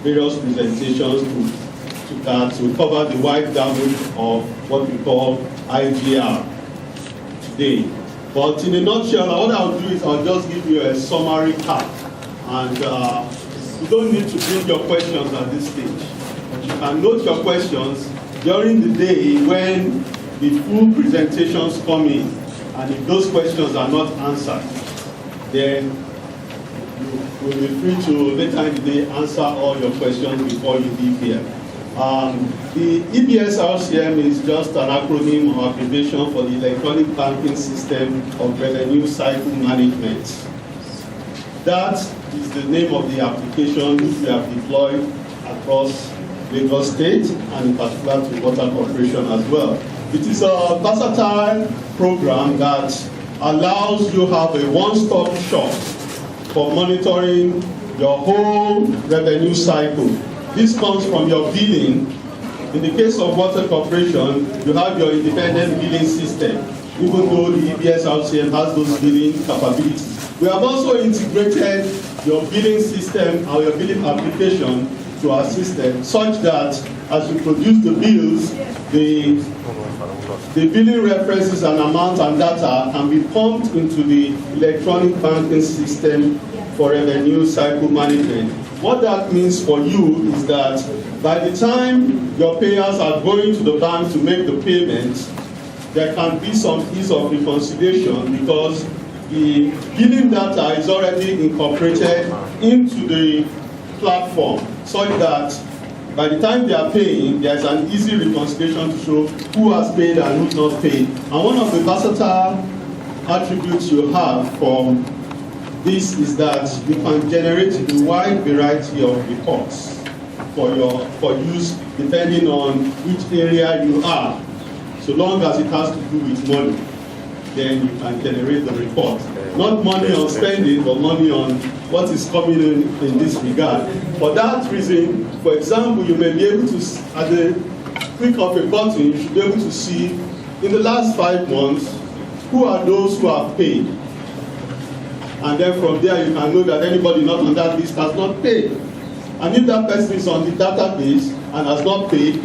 various presentations to cover the wide gamut of what we call IGR today. But in a nutshell, what I'll do is I'll just give you a summary cap, and you don't need to bring your questions at this stage. But you can note your questions during the day when the full presentations come in, and if those questions are not answered, then you will be free to later in the day answer all your questions before you leave here. The EBS RCM is just an acronym or abbreviation for the Electronic Banking System of Revenue Cycle Management. That is the name of the application which we have deployed across Lagos State and in particular to Water Corporation as well. It is a versatile program that allows you to have a one-stop shop for monitoring your whole revenue cycle. This comes from your billing. In the case of Water Corporation, you have your independent billing system, even though the EBS RCM has those billing capabilities. We have also integrated your billing system or your billing application to our system such that as you produce the bills, the billing references and amount and data can be pumped into the electronic banking system for revenue cycle management. What that means for you is that by the time your payers are going to the bank to make the payments, there can be some ease of reconciliation because the billing data is already incorporated into the platform such that by the time they are paying, there's an easy reconciliation to show who has paid and who's not paid. And one of the versatile attributes you have from this is that you can generate a wide variety of reports for use depending on which area you are. So long as it has to do with money, then you can generate the report. Not money on spending, but money on what is coming in this regard. For that reason, for example, you may be able to, at the click of a button, you should be able to see in the last 5 months, who are those who have paid. And then from there, you can know that anybody not on that list has not paid. And if that person is on the database and has not paid,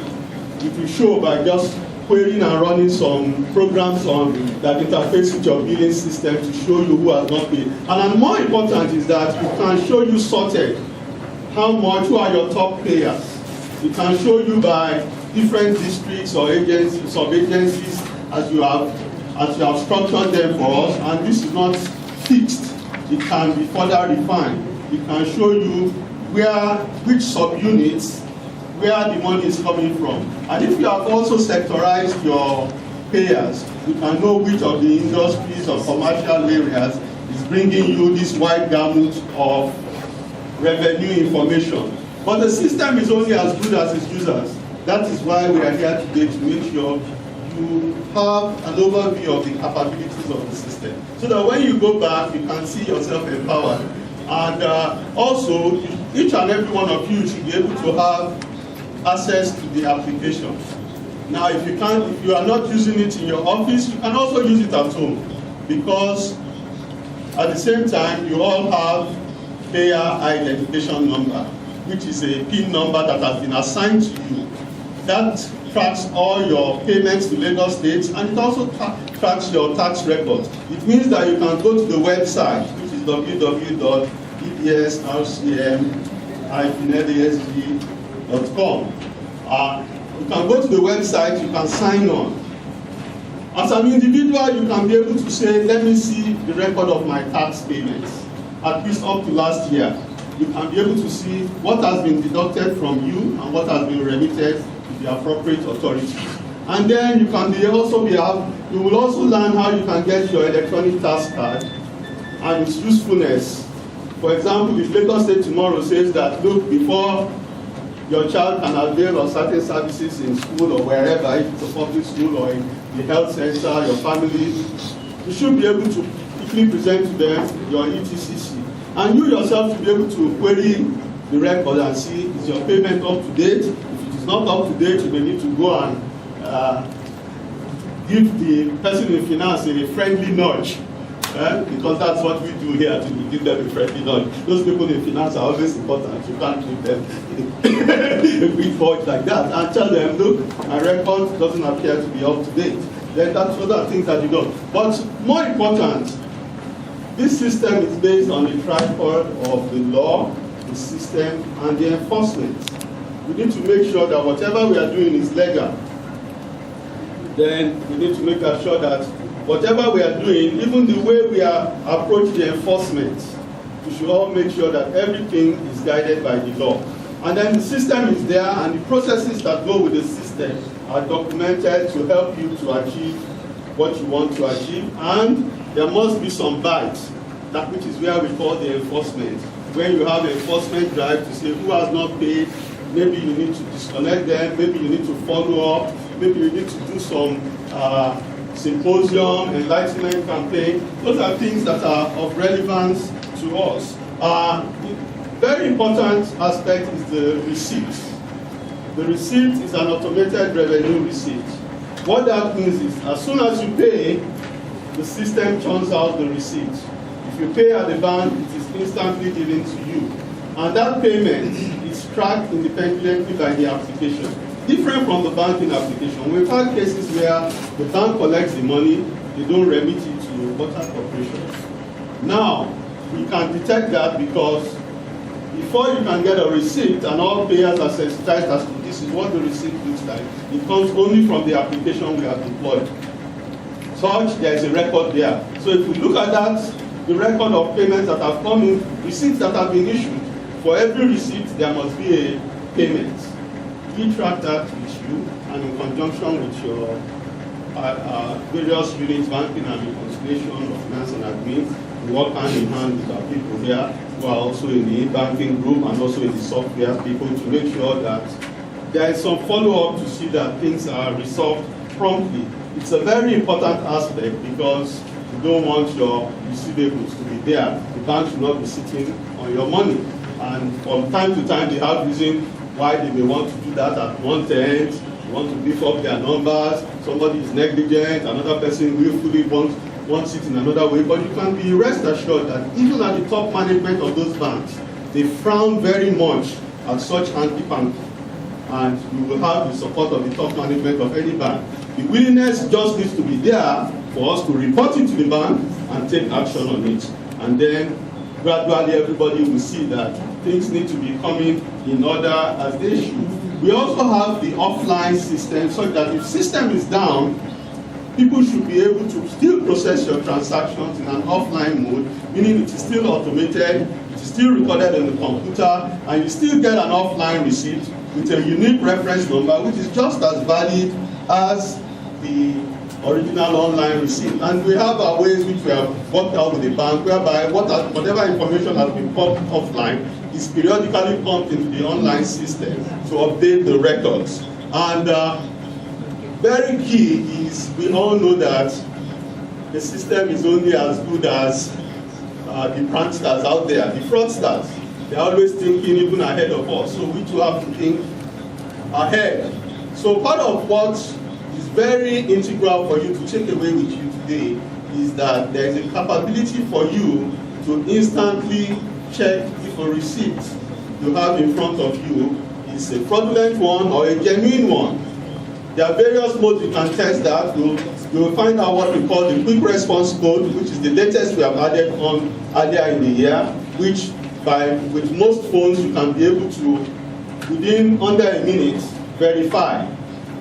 it will show by just querying and running some programs on that interface with your billing system to show you who has not paid. And more important is that it can show you sorted how much, who are your top payers. It can show you by different districts or agencies, sub-agencies as you have structured them for us, and this is not fixed. It can be further refined. It can show you which subunits, where the money is coming from. And if you have also sectorized your payers, you can know which of the industries or commercial areas is bringing you this wide gamut of revenue information. But the system is only as good as its users. That is why we are here today, to make sure you have an overview of the capabilities of the system, so that when you go back, you can see yourself empowered. And also, each and every one of you should be able to have access to the application. Now, if you are not using it in your office, you can also use it at home, because at the same time, you all have payer identification number, which is a PIN number that has been assigned to you. That tracks all your payments to Lagos State, and it also tracks your tax records. It means that you can go to the website, which is www.ebs-lasg.com. You can go to the website, you can sign on. As an individual, you can be able to say, let me see the record of my tax payments, at least up to last year. You can be able to see what has been deducted from you and what has been remitted to the appropriate authority. And then you will also learn how you can get your electronic tax card and its usefulness. For example, if Lagos State tomorrow says that, look, before your child can avail of certain services in school or wherever, if it's a public school or in the health center, your family, you should be able to quickly present to them your ETCC. And you yourself should be able to query the record and see, is your payment up to date? If it is not up to date, you may need to go and give the person in finance a friendly nudge because that's what we do here, to give them a friendly nudge. Those people in finance are always important. You can't give them a big voice like that and tell them, look, my record doesn't appear to be up to date. Then that's other things that you do. But more important, this system is based on the tripod of the law, the system, and the enforcement. We need to make sure that whatever we are doing is legal. Then we need to make sure that whatever we are doing, even the way we approach the enforcement, we should all make sure that everything is guided by the law. And then the system is there, and the processes that go with the system are documented to help you to achieve what you want to achieve. And there must be some bites, that which is where we call the enforcement. When you have enforcement drive to say who has not paid, maybe you need to disconnect them, maybe you need to follow up, maybe you need to do some symposium, enlightenment campaign. Those are things that are of relevance to us. Very important aspect is the receipt. The receipt is an automated revenue receipt. What that means is, as soon as you pay, the system churns out the receipt. If you pay at the bank, it is instantly given to you. And that payment is tracked independently by the application. Different from the banking application. We've had cases where the bank collects the money, they don't remit it to water corporations. Now, we can detect that because before you can get a receipt and all payers are sensitized as to this is what the receipt looks like, it comes only from the application we have deployed. Such, there is a record there. So if we look at that, the record of payments that have come in, receipts that have been issued, for every receipt there must be a payment. We track that with you, and in conjunction with your various units, banking and reconciliation, or finance and admin, we work hand in hand with our people here who are also in the banking group and also in the software people to make sure that there is some follow-up to see that things are resolved promptly. It's a very important aspect because you don't want your receivables to be there. The bank should not be sitting on your money. And from time to time, they have reason why they may want to do that at one end. They want to beef up their numbers. Somebody is negligent. Another person willfully wants it in another way. But you can be rest assured that even at the top management of those banks, they frown very much at such hanky-panky. And you will have the support of the top management of any bank. The willingness just needs to be there for us to report it to the bank and take action on it. And then gradually everybody will see that things need to be coming in order as they should. We also have the offline system so that if system is down, people should be able to still process your transactions in an offline mode, meaning it is still automated, it is still recorded on the computer, and you still get an offline receipt with a unique reference number, which is just as valid as the original online receipt. And we have our ways which we have worked out with the bank, whereby whatever information has been pumped offline is periodically pumped into the online system to update the records. And very key is we all know that the system is only as good as the pranksters out there, the fraudsters. They're always thinking even ahead of us, so we too have to think ahead. So part of what is very integral for you to take away with you today is that there is a capability for you to instantly check if a receipt you have in front of you is a fraudulent one or a genuine one. There are various modes you can test that. You will find out what we call the quick response code, which is the latest we have added on earlier in the year, which with most phones you can be able to, within under a minute, verify.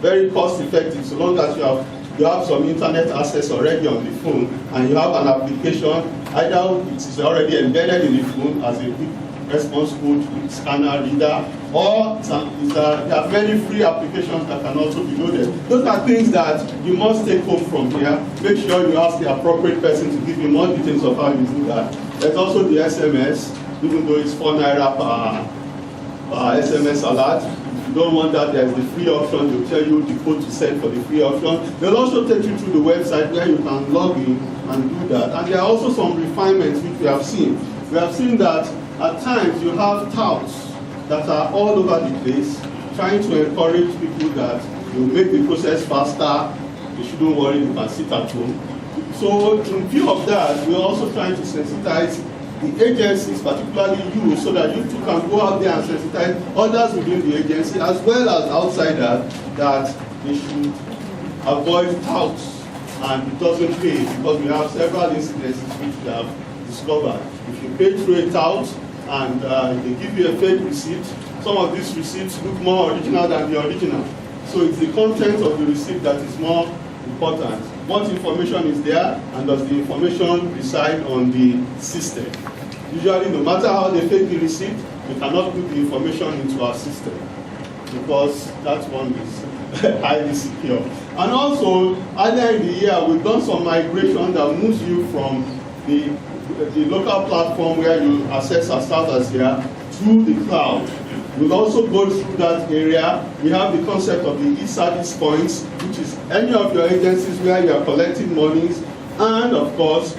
Very cost effective, so long as you have some internet access already on the phone and you have an application, either it is already embedded in the phone as a quick response code with scanner reader, or there are many free applications that can also be loaded. Those are things that you must take home from here. Make sure you ask the appropriate person to give you more details of how you do that. There's also the SMS, even though it's 4 naira per SMS alert. If you don't want that, there's the free option. They'll tell you the code to send for the free option. They'll also take you to the website where you can log in and do that. And there are also some refinements which we have seen. We have seen that at times you have touts that are all over the place, trying to encourage people that you make the process faster. You shouldn't worry, you can sit at home. So in view of that, we're also trying to sensitize the agencies, particularly you, so that you too can go out there and sensitize others within the agency as well as outsiders that they should avoid touts and it doesn't pay, because we have several incidents which we have discovered. If you pay through a tout and they give you a fake receipt, some of these receipts look more original than the original. So it's the content of the receipt that is more important. What information is there, and does the information reside on the system? Usually, no matter how they fake the receipt, we cannot put the information into our system because that one is highly secure. And also, earlier in the year, we've done some migration that moves you from the local platform where you access our servers here to the cloud. We'll also go through that area. We have the concept of the e-service points, which is any of your agencies where you are collecting monies, and of course,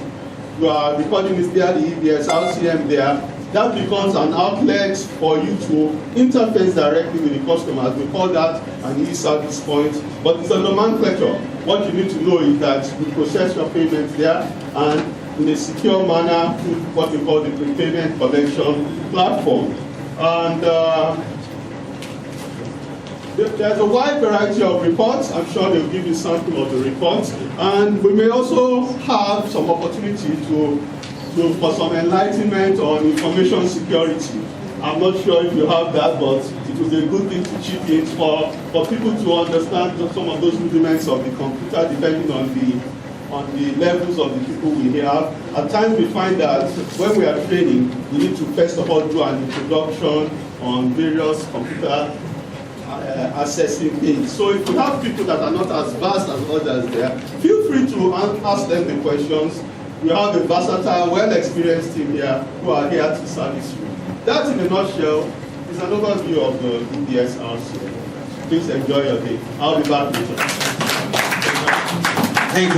you are recording is there, the EBS, RCM there. That becomes an outlet for you to interface directly with the customers. We call that an e-service point, but it's a nomenclature. What you need to know is that we process your payments there, and in a secure manner through what we call the prepayment collection platform. And there's a wide variety of reports. I'm sure they'll give you a sample of the reports. And we may also have some opportunity for some enlightenment on information security. I'm not sure if you have that, but it was a good thing to chip in for people to understand some of those rudiments of the computer, depending on the levels of the people we have. At times we find that when we are training, we need to first of all do an introduction on various computer assessing things. So if you have people that are not as vast as others there, feel free to ask them the questions. We have a versatile, well-experienced team here who are here to service you. That, in a nutshell, is an overview of the EBS RCM. Please enjoy your day. I'll be back later. Thank you.